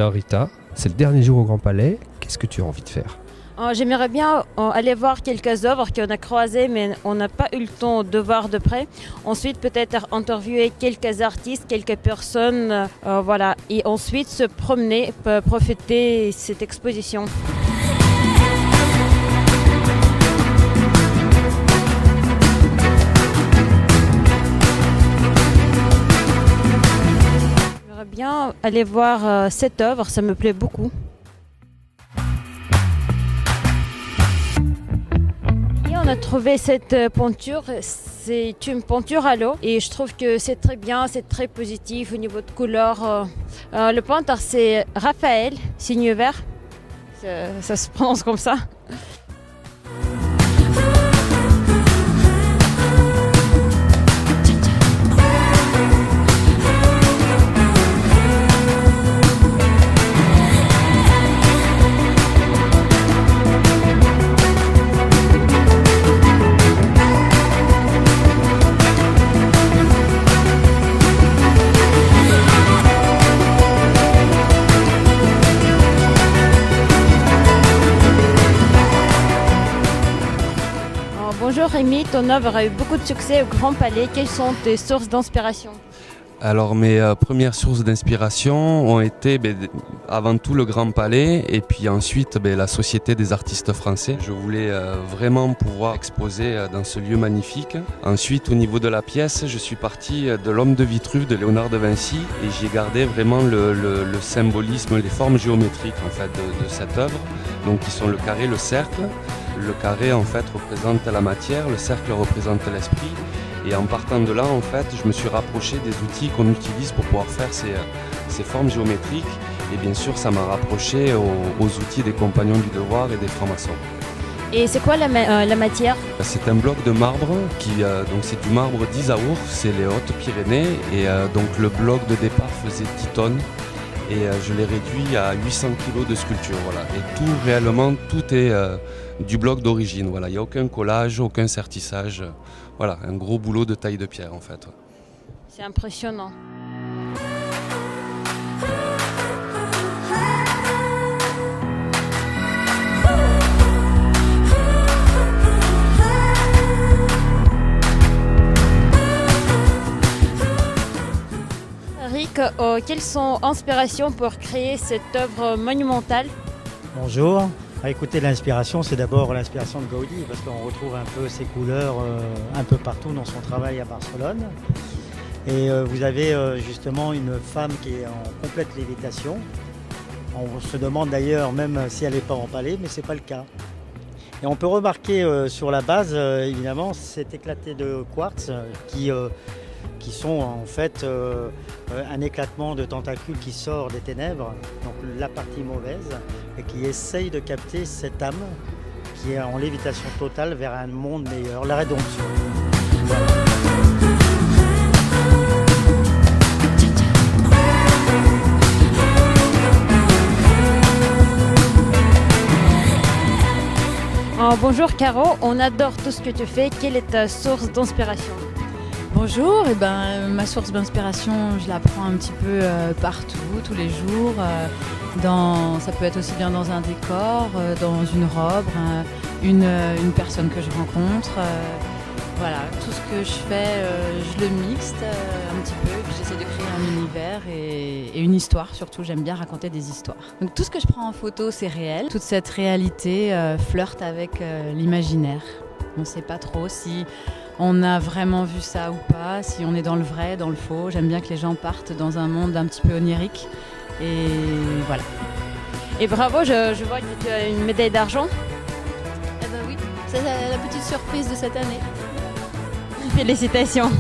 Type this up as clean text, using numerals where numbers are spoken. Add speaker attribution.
Speaker 1: Alors Rita, c'est le dernier jour au Grand Palais. Qu'est-ce que tu as envie de faire?
Speaker 2: J'aimerais bien aller voir quelques œuvres qu'on a croisées, mais on n'a pas eu le temps de voir de près. Ensuite, peut-être interviewer quelques artistes, quelques personnes, voilà. Et ensuite, se promener, profiter de cette exposition. J'aimerais bien aller voir cette œuvre, ça me plaît beaucoup. On a trouvé cette peinture, c'est une peinture à l'eau et je trouve que c'est très bien, c'est très positif au niveau de couleur. Le peintre c'est Raphaël Signevert, ça se prononce comme ça. Bonjour Rémi, ton œuvre a eu beaucoup de succès au Grand Palais. Quelles sont tes sources d'inspiration?
Speaker 3: Alors mes premières sources d'inspiration ont été avant tout le Grand Palais et puis ensuite la Société des artistes français. Je voulais vraiment pouvoir exposer dans ce lieu magnifique. Ensuite au niveau de la pièce, je suis parti de l'Homme de Vitruve de Léonard de Vinci et j'ai gardé vraiment le symbolisme, les formes géométriques en fait de cette œuvre, donc qui sont le carré, le cercle. Le carré en fait représente la matière, le cercle représente l'esprit. Et en partant de là, en fait, je me suis rapproché des outils qu'on utilise pour pouvoir faire ces formes géométriques. Et bien sûr, ça m'a rapproché aux outils des compagnons du devoir et des francs-maçons.
Speaker 2: Et c'est quoi la matière?
Speaker 3: C'est un bloc de marbre, donc c'est du marbre d'Isaour, c'est les Hautes-Pyrénées. Et donc le bloc de départ faisait 10 tonnes. Et je l'ai réduit à 800 kg de sculpture. Voilà. Et tout est du bloc d'origine. Voilà. Il n'y a aucun collage, aucun sertissage. Voilà, un gros boulot de taille de pierre en fait.
Speaker 2: C'est impressionnant. Rick, quelles sont inspirations pour créer cette œuvre monumentale?
Speaker 4: Bonjour. Écoutez, l'inspiration, c'est d'abord l'inspiration de Gaudi, parce qu'on retrouve un peu ces couleurs un peu partout dans son travail à Barcelone. Et vous avez justement une femme qui est en complète lévitation. On se demande d'ailleurs même si elle n'est pas empalée, mais ce n'est pas le cas. Et on peut remarquer sur la base, évidemment, cet éclaté de quartz qui sont en fait un éclatement de tentacules qui sort des ténèbres, donc la partie mauvaise, et qui essaye de capter cette âme qui est en lévitation totale vers un monde meilleur, la rédemption. Voilà.
Speaker 2: Bonjour Caro, on adore tout ce que tu fais. Quelle est ta source d'inspiration?
Speaker 5: Bonjour, ma source d'inspiration, je la prends un petit peu partout, tous les jours. Ça peut être aussi bien dans un décor, dans une robe, une personne que je rencontre. Voilà, tout ce que je fais, je le mixte un petit peu, puis j'essaie de créer un univers et une histoire. Surtout, j'aime bien raconter des histoires. Donc tout ce que je prends en photo, c'est réel. Toute cette réalité flirte avec l'imaginaire. On ne sait pas trop si on a vraiment vu ça ou pas, si on est dans le vrai, dans le faux. J'aime bien que les gens partent dans un monde un petit peu onirique. Et voilà.
Speaker 2: Et bravo, je vois que tu as une médaille d'argent.
Speaker 5: Eh ben oui, c'est la petite surprise de cette année.
Speaker 2: Félicitations.